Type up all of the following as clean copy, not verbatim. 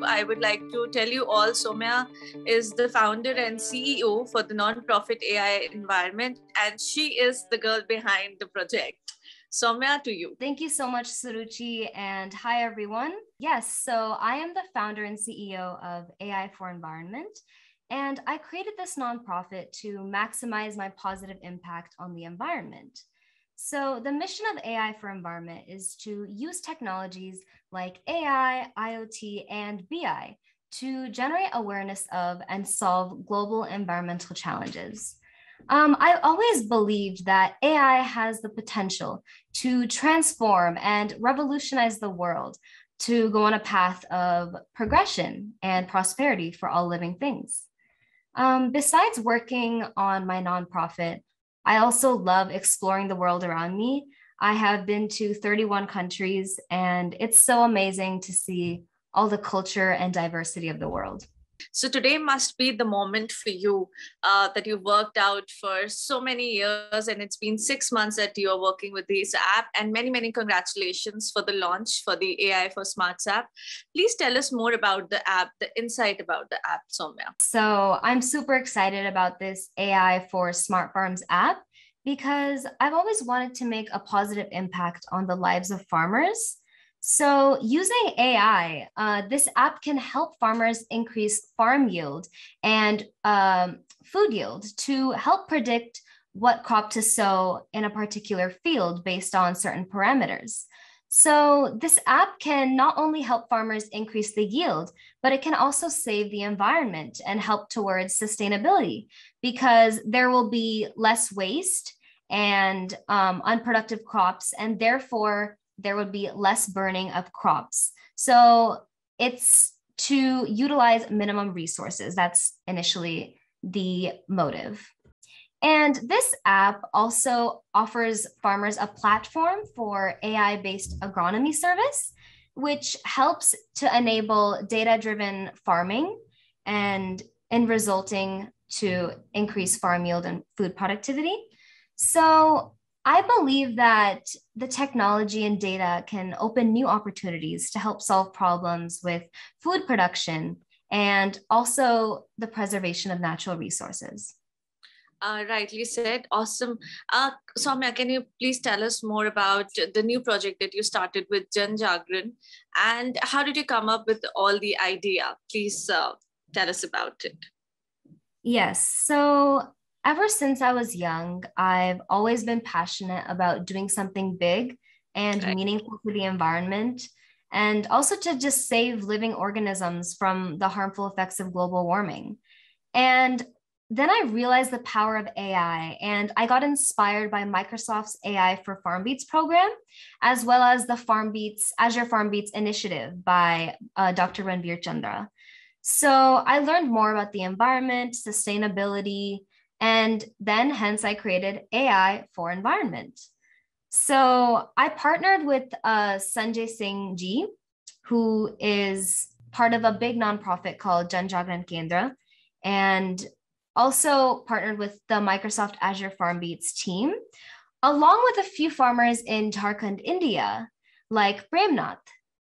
I would like to tell you all, Saumya is the founder and CEO for the non-profit AI environment, and she is the girl behind the project. Saumya, to you. Thank you so much, Suruchi, and hi, everyone. Yes, so I am the founder and CEO of AI for Environment, and I created this nonprofit to maximize my positive impact on the environment. So the mission of AI for Environment is to use technologies like AI, IoT, and BI to generate awareness of and solve global environmental challenges. I always believed that AI has the potential to transform and revolutionize the world, to go on a path of progression and prosperity for all living things. Besides working on my nonprofit, I also love exploring the world around me. I have been to 31 countries, and it's so amazing to see all the culture and diversity of the world. So today must be the moment for you that you worked out for so many years, and it's been 6 months that you're working with this app, and many, many congratulations for the launch for the AI for Smarts app. Please tell us more about the app, the insight about the app, Saumya. So I'm super excited about this AI for Smart Farms app because I've always wanted to make a positive impact on the lives of farmers. So using AI, this app can help farmers increase farm yield and food yield to help predict what crop to sow in a particular field based on certain parameters. So this app can not only help farmers increase the yield, but it can also save the environment and help towards sustainability because there will be less waste and unproductive crops, and therefore there would be less burning of crops. So it's to utilize minimum resources. That's initially the motive. And this app also offers farmers a platform for AI-based agronomy service, which helps to enable data-driven farming and in resulting to increase farm yield and food productivity. So I believe that the technology and data can open new opportunities to help solve problems with food production and also the preservation of natural resources. Rightly said. Awesome. Saumya, can you please tell us more about the new project that you started with Jan Jagran, and how did you come up with all the idea? Please tell us about it. Yes. So ever since I was young, I've always been passionate about doing something big and meaningful for the environment, and also to just save living organisms from the harmful effects of global warming. And then I realized the power of AI, and I got inspired by Microsoft's AI for FarmBeats program, as well as the Azure FarmBeats initiative by Dr. Ranveer Chandra. So I learned more about the environment, sustainability, and then hence I created AI for Environment. So I partnered with Sanjay Singh ji, who is part of a big nonprofit called Jan Jagran Kendra, and also partnered with the Microsoft Azure FarmBeats team, along with a few farmers in Jharkhand, India, like Premnath.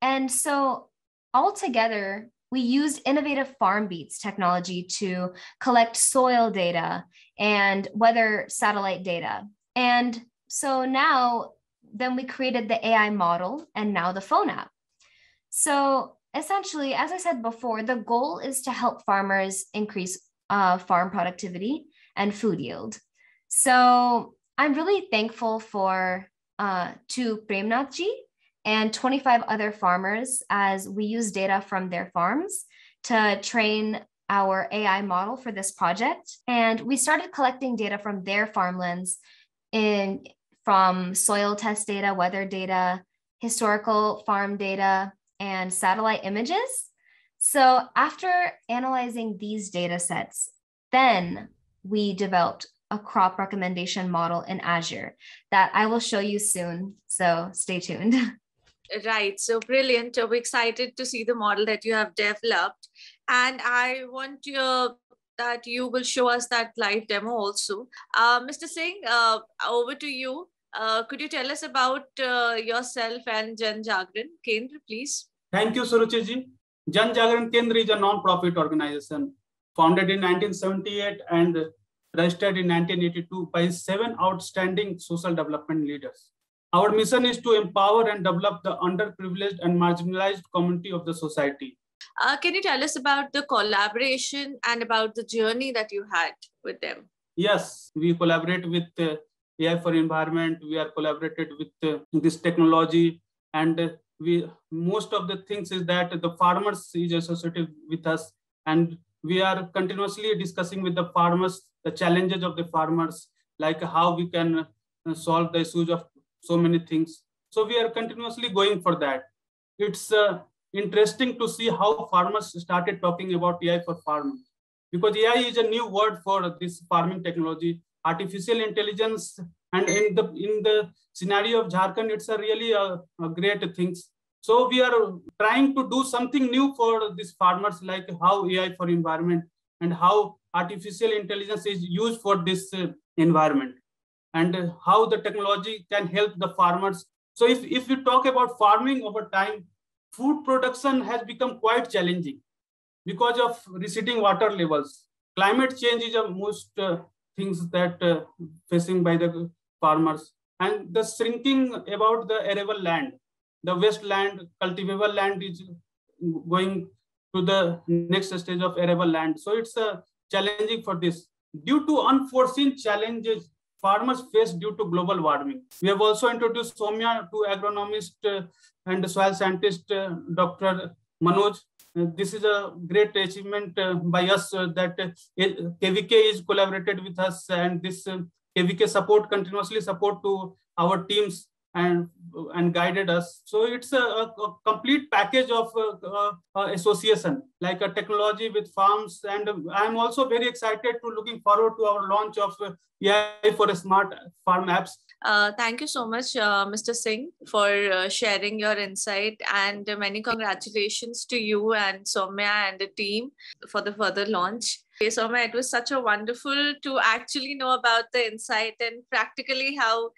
And so altogether, we used innovative FarmBeats technology to collect soil data and weather satellite data. And so now, then we created the AI model and now the phone app. So essentially, as I said before, the goal is to help farmers increase farm productivity and food yield. So I'm really thankful to Premnath ji and 25 other farmers as we use data from their farms to train our AI model for this project. And we started collecting data from their farmlands from soil test data, weather data, historical farm data, and satellite images. So after analyzing these data sets, then we developed a crop recommendation model in Azure that I will show you soon. So stay tuned. Right. So brilliant. We're excited to see the model that you have developed. And I want that you will show us that live demo also. Mr. Singh, over to you. Could you tell us about yourself and Jan Jagran Kendra, please? Thank you, Suruchi ji. Jan Jagran Kendra is a non-profit organization founded in 1978 and registered in 1982 by 7 outstanding social development leaders. Our mission is to empower and develop the underprivileged and marginalized community of the society. Can you tell us about the collaboration and about the journey that you had with them? Yes, we collaborate with AI for Environment. We are collaborated with this technology, and most of the things is that the farmers is associated with us, and we are continuously discussing with the farmers the challenges of the farmers, like how we can solve the issues of so many things. So we are continuously going for that. It's interesting to see how farmers started talking about AI for farmers, because AI is a new word for this farming technology, artificial intelligence, and in the scenario of Jharkhand, it's a really a great thing. So we are trying to do something new for these farmers, like how AI for environment and how artificial intelligence is used for this environment, and how the technology can help the farmers. So if we talk about farming over time, food production has become quite challenging because of receding water levels. Climate change is the most things that facing by the farmers, and the shrinking about the arable land. The wasteland, cultivable land is going to the next stage of arable land. So it's challenging for this. Due to unforeseen challenges farmers face due to global warming, we have also introduced Saumya to agronomist and soil scientist Dr. Manoj. This is a great achievement by us that KVK is collaborated with us, and this KVK continuously support to our teams and guided us. So it's a complete package of association, like a technology with farms. And I'm also very excited to looking forward to our launch of AI for smart farm apps. Thank you so much, Mr. Singh, for sharing your insight, and many congratulations to you and Saumya and the team for the further launch. Okay, Saumya, it was such a wonderful to actually know about the insight and practically how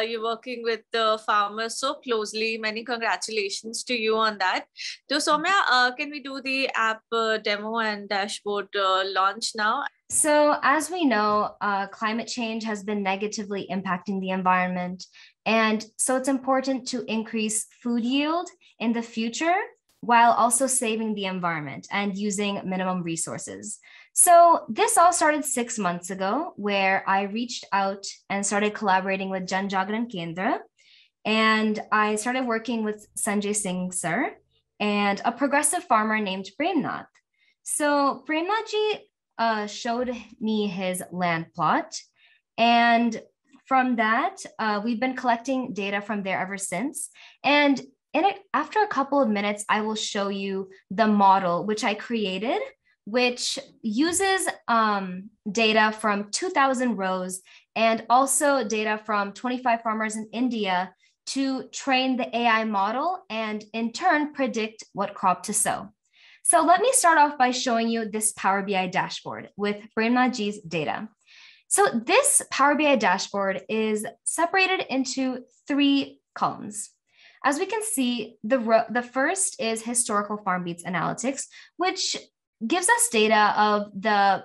you're working with the farmers so closely. Many congratulations to you on that. So Saumya, can we do the app demo and dashboard launch now? So as we know, climate change has been negatively impacting the environment. And so it's important to increase food yield in the future while also saving the environment and using minimum resources. So this all started 6 months ago, where I reached out and started collaborating with Jan Jagran Kendra. And I started working with Sanjay Singh, sir, and a progressive farmer named Premnath. So Premnath showed me his land plot. And from that, we've been collecting data from there ever since. And after a couple of minutes, I will show you the model which I created, which uses data from 2,000 rows and also data from 25 farmers in India to train the AI model and in turn predict what crop to sow. So let me start off by showing you this Power BI dashboard with Premnathji's data. So this Power BI dashboard is separated into 3 columns. As we can see, the first is historical farm beats analytics, which gives us data of the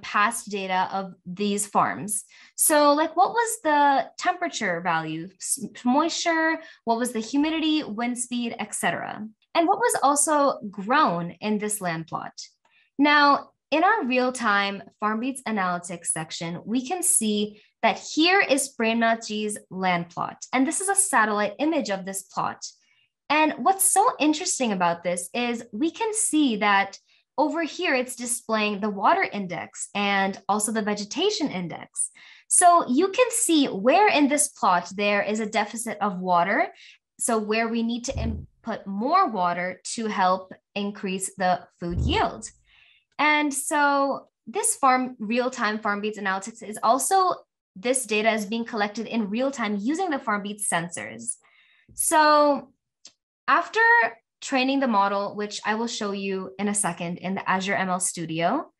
past data of these farms. So like, what was the temperature value, moisture, what was the humidity, wind speed, etc. And what was also grown in this land plot. Now, in our real-time farm beats analytics section, we can see that here is Premnathji's land plot. And this is a satellite image of this plot. And what's so interesting about this is we can see that over here, it's displaying the water index and also the vegetation index. So you can see where in this plot there is a deficit of water. So where we need to input more water to help increase the food yield. And so this real-time farm beats analytics is also, this data is being collected in real time using the farm beats sensors. So after training the model, which I will show you in a second in the Azure ML Studio,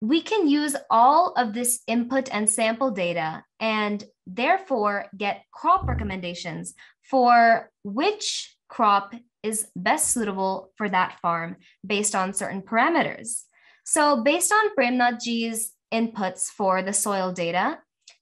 we can use all of this input and sample data and therefore get crop recommendations for which crop is best suitable for that farm based on certain parameters. So based on Premnathji's inputs for the soil data,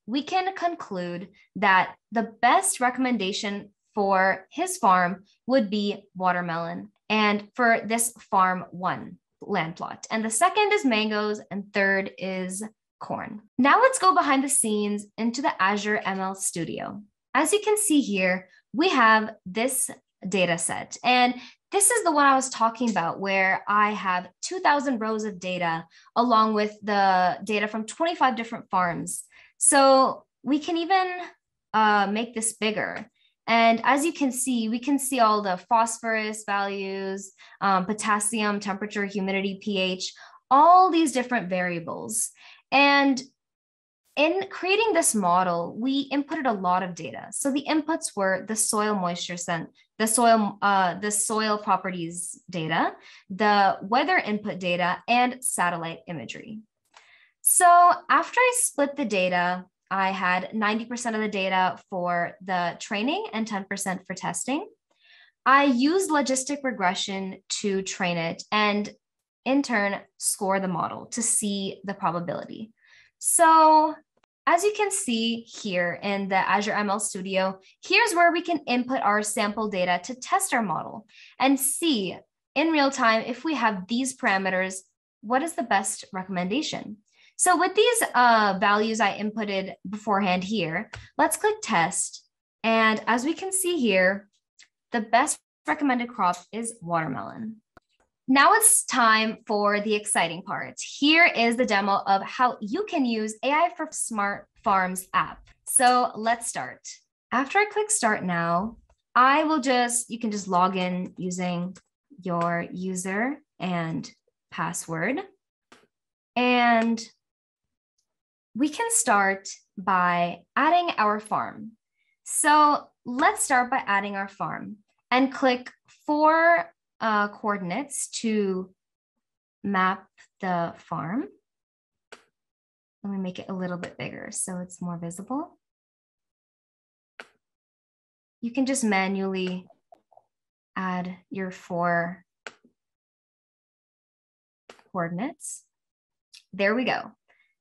we can conclude that the best recommendation for his farm would be watermelon, and for this farm 1 land plot. And the second is mangoes, and third is corn. Now let's go behind the scenes into the Azure ML Studio. As you can see here, we have this data set, and this is the one I was talking about where I have 2,000 rows of data along with the data from 25 different farms. So we can even make this bigger. And as you can see, we can see all the phosphorus values, potassium, temperature, humidity, pH, all these different variables. And in creating this model, we inputted a lot of data. So the inputs were the soil moisture the soil properties data, the weather input data, and satellite imagery. So after I split the data, I had 90% of the data for the training and 10% for testing. I used logistic regression to train it and in turn score the model to see the probability. So as you can see here in the Azure ML Studio, here's where we can input our sample data to test our model and see in real time if we have these parameters, what is the best recommendation. So with these values I inputted beforehand here, let's click test. And as we can see here, the best recommended crop is watermelon. Now it's time for the exciting part. Here is the demo of how you can use AI for Smart Farms app. So let's start. After I click start now, you can just log in using your user and password. And we can start by adding our farm. So let's start by adding our farm and click 4 coordinates to map the farm. Let me make it a little bit bigger so it's more visible. You can just manually add your 4 coordinates. There we go.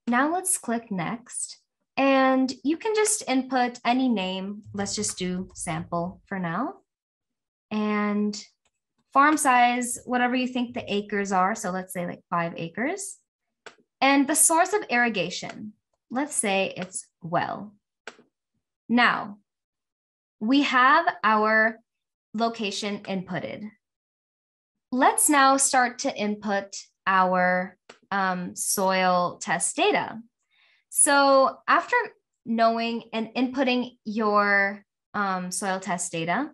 Now let's click next, and you can just input any name. Let's just do sample for now. And farm size, whatever you think the acres are. So let's say like 5 acres. And the source of irrigation, let's say it's well. Now, we have our location inputted. Let's now start to input our soil test data. So after knowing and inputting your soil test data,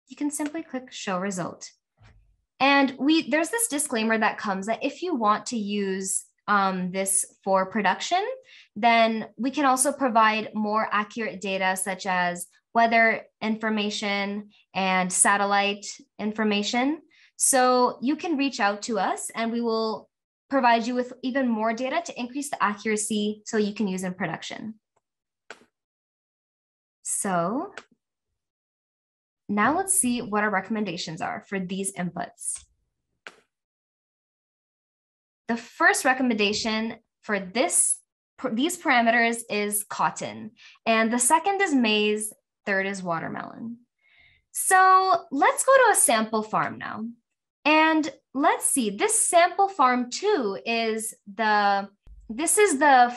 you can simply click show result. And there's this disclaimer that comes that if you want to use this for production, then we can also provide more accurate data such as weather information and satellite information. So you can reach out to us and we will provide you with even more data to increase the accuracy so you can use in production. So now let's see what our recommendations are for these inputs. The first recommendation for these parameters is cotton, and the second is maize, third is watermelon. So let's go to a sample farm now. And let's see, this sample farm 2 is the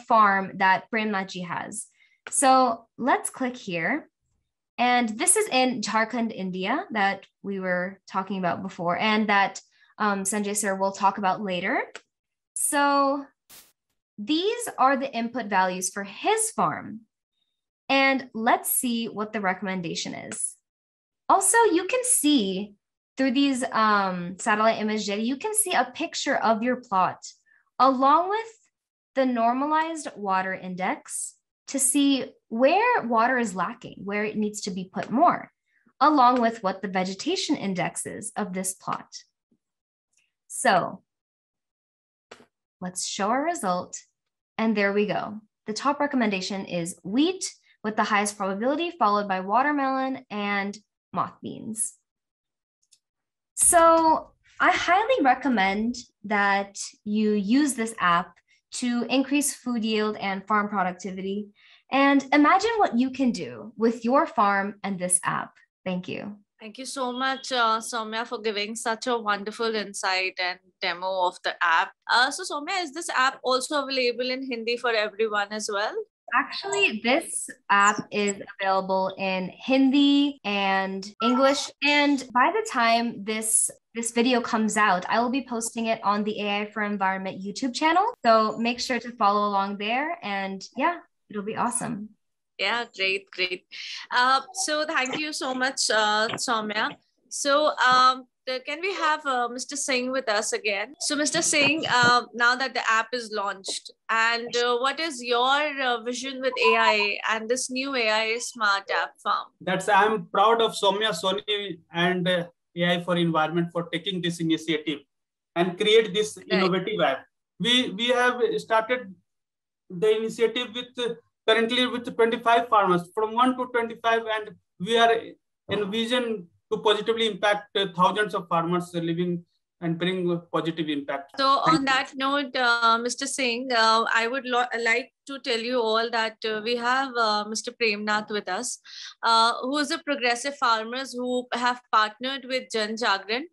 farm that Premnathji has. So let's click here. And this is in Jharkhand, India, that we were talking about before, and that Sanjay sir will talk about later. So these are the input values for his farm. And let's see what the recommendation is. Also, you can see through these satellite image data, you can see a picture of your plot along with the normalized water index to see where water is lacking, where it needs to be put more, along with what the vegetation index is of this plot. So let's show our result. And there we go. The top recommendation is wheat with the highest probability, followed by watermelon and moth beans. So I highly recommend that you use this app to increase food yield and farm productivity. And imagine what you can do with your farm and this app. Thank you. Thank you so much, Saumya, for giving such a wonderful insight and demo of the app. So, Saumya, is this app also available in Hindi for everyone as well? Actually, this app is available in Hindi and English. And by the time this video comes out, I will be posting it on the AI for Environment YouTube channel. So make sure to follow along there. And yeah, it'll be awesome. Yeah, great. So thank you so much, Saumya. So can we have Mr. Singh with us again? So Mr. Singh, now that the app is launched, and what is your vision with AI and this new AI smart app farm? I'm proud of Saumya Soni and AI for Environment for taking this initiative and create this innovative app. We have started the initiative currently with 25 farmers, from 1 to 25, and we are envision to positively impact thousands of farmers living and bring positive impact. So on that note, Mr. Singh, I would like to tell you all that we have Mr. Premnath with us, who is a progressive farmers who have partnered with Jan Jagran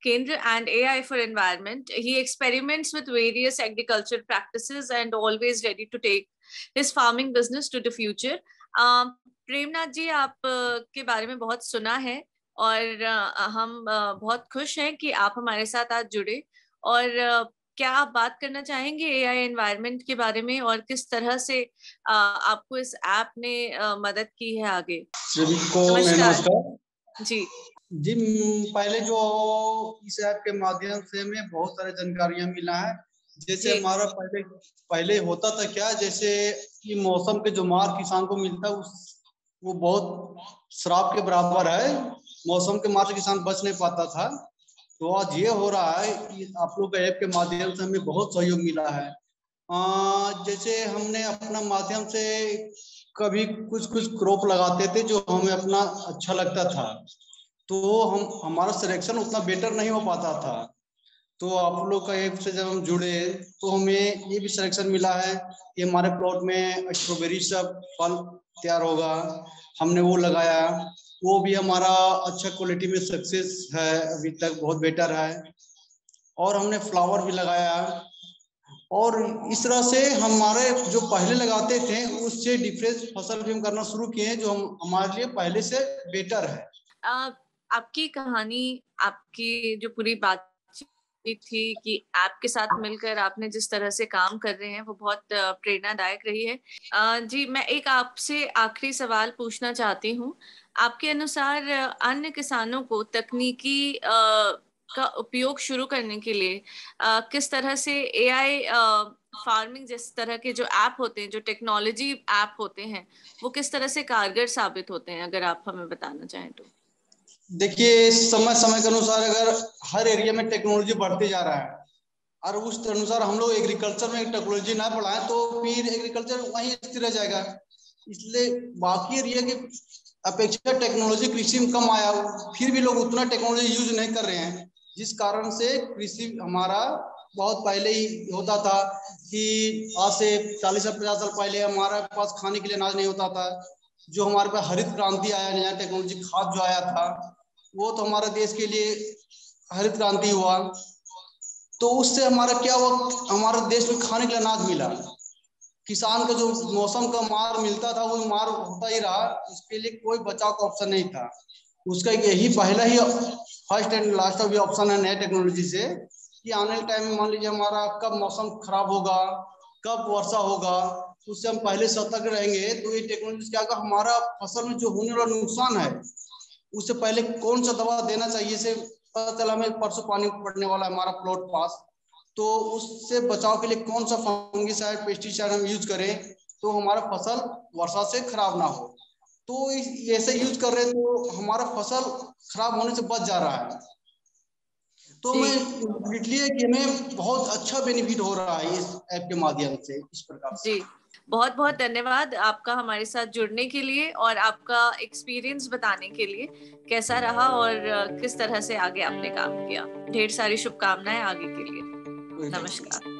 Kendra and AI for Environment. He experiments with various agriculture practices and always ready to take his farming business to the future. Premnath जी, आप के बारे में बहुत सुना है और हम बहुत खुश हैं कि आप हमारे साथ आज जुड़े। और क्या आप बात करना चाहेंगे एआई एनवायरनमेंट के बारे में और किस तरह से आपको इस ऐप ने मदद की है आगे? नमस्कार जी जी, पहले जो इस ऐप के माध्यम से हमें बहुत सारी जानकारियां मिला है। जैसे हमारा पहले होता था क्या, जैसे ये मौसम के जो मार किसान को मिलता है वो बहुत श्राप के बराबर है। मौसम के मार से किसान बच नहीं पाता था। तो आज ये हो रहा है कि आप लोग के ऐप के माध्यम से हमें बहुत सहयोग मिला है। जैसे हमने अपना माध्यम से कभी कुछ क्रॉप लगाते थे जो हमें अपना अच्छा लगता था, तो हमारा सिलेक्शन उतना बेटर नहीं हो पाता था। तो आप लोग का ऐप से जब हम जुड़े तो हमें ये भी सिलेक्शन मिला है कि हमारे प्लॉट में स्ट्रॉबेरी सब फल तैयार होगा। हमने वो लगाया, वो भी हमारा अच्छा क्वालिटी में सक्सेस है, अभी तक बहुत बेटर है। और हमने फ्लावर भी लगाया, और इस तरह से हमारे जो पहले लगाते थे उससे डिफरेंस फसल भी हम करना शुरू किए हैं, जो हमारे लिए पहले से बेटर है। आपकी कहानी, आपकी जो पूरी बात थी कि ऐप के साथ मिलकर आपने जिस तरह से काम कर रहे हैं वो बहुत प्रेरणादायक रही है। जी, मैं एक आपसे आखिरी सवाल पूछना चाहती हूँ। आपके अनुसार अन्य किसानों को तकनीकी का उपयोग शुरू करने के लिए किस तरह से एआई फार्मिंग जिस तरह के जो ऐप होते हैं, जो टेक्नोलॉजी ऐप होते हैं, वो किस तरह से कारगर साबित होते हैं, अगर आप हमें बताना चाहें तो? देखिए, समय के अनुसार अगर हर एरिया में टेक्नोलॉजी बढ़ते जा रहा है और उस अनुसार हम लोग एग्रीकल्चर में टेक्नोलॉजी ना बढ़ाएं तो फिर एग्रीकल्चर वहीं स्थिर रह जाएगा। इसलिए बाकी एरिया की अपेक्षा टेक्नोलॉजी कृषि में कम आया, फिर भी लोग उतना टेक्नोलॉजी यूज नहीं कर रहे हैं, जिस कारण से कृषि हमारा बहुत पहले ही होता था कि आज से 40 से 50 साल पहले हमारे पास खाने के लिए अनाज नहीं होता था। जो हमारे पास हरित क्रांति आया, नया टेक्नोलॉजी खाद जो आया था, वो तो हमारे देश के लिए हरित क्रांति हुआ। तो उससे हमारा क्या हुआ, हमारे देश में खाने के लिए अनाज मिला। किसान का जो मौसम का मार मिलता था वो मार होता ही रहा, उसके लिए कोई बचाव का ऑप्शन नहीं था। उसका यही पहला ही फर्स्ट एंड लास्ट भी ऑप्शन है नए टेक्नोलॉजी से, कि आने वाले टाइम में मान लीजिए हमारा कब मौसम खराब होगा, कब वर्षा होगा, उससे हम पहले सतर्क रहेंगे। तो ये टेक्नोलॉजी क्या होगा, हमारा फसल में जो होने वाला नुकसान है उससे पहले कौन सा दवा देना चाहिए से पता चला। हमें परसों पानी पड़ने वाला है हमारा प्लॉट पास, तो उससे बचाव के लिए कौन सा फंगिसाइड पेस्टिसाइड हम यूज करें तो हमारा फसल वर्षा से खराब ना हो। तो ऐसे यूज कर रहे हैं तो हमारा फसल खराब होने से बच जा रहा है। तो मैं इसलिए कि हमें बहुत अच्छा बेनिफिट हो रहा है इस ऐप के माध्यम से, इस प्रकार से। जी, बहुत बहुत धन्यवाद आपका हमारे साथ जुड़ने के लिए और आपका एक्सपीरियंस बताने के लिए, कैसा रहा और किस तरह से आगे आपने काम किया। ढेर सारी शुभकामनाएं आगे के लिए। नमस्कार।